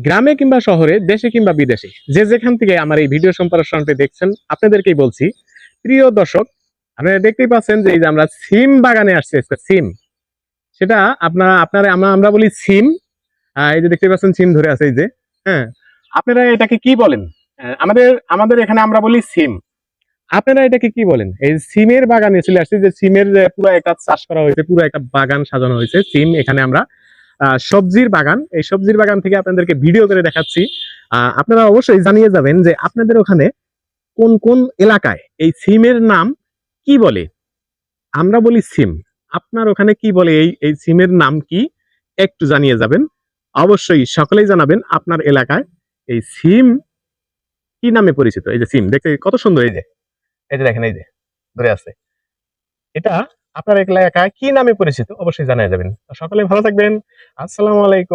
গ্রামে কিংবা শহরে, দেশে কিংবা বিদেশে, যে যেখান থেকে আমার এই ভিডিও সম্প্রসারণটি দেখছেন, আপনাদেরকেই বলছি, প্রিয় দর্শক, আপনারা দেখতেই পাচ্ছেন যে এই যে আমরা সিম বাগানে আসছি আজকে। সিম, সেটা আপনারা আমরা বলি সিম। এই যে দেখতে পাচ্ছেন সিম ধরে আছে এই যে। হ্যাঁ, আপনারা এটাকে কি বলেন? আমাদের আমাদের এখানে আমরা বলি সিম। আপনারা এটাকে কি বলেন? এই সিমের বাগানে চলে আসছে, যে সিমের যে পুরো একটা চাষ করা হয়েছে, পুরো একটা বাগান সাজানো হয়েছে সিম। এখানে আমরা সবজির বাগান, এই সবজির বাগান থেকে আপনাদেরকে ভিডিও করে দেখাচ্ছি। আপনারা অবশ্যই জানিয়ে যাবেন যে আপনাদের ওখানে কোন কোন এলাকায় এই সিমের নাম কি বলে। আমরা বলি সিম, আপনার ওখানে কি বলে, এই এই সিমের নাম কি একটু জানিয়ে যাবেন। অবশ্যই সকলেই জানাবেন আপনার এলাকায় এই সিম কি নামে পরিচিত। এই যে সিম দেখতে কত সুন্দর, এই যে এই যে দেখেন, এই যে ধরে আছে, এটা আপনার এলাকায় কি নামে পরিচিত অবশ্যই জানিয়ে যাবেন। সকলে ভালো থাকবেন। আসসালামু আলাইকুম।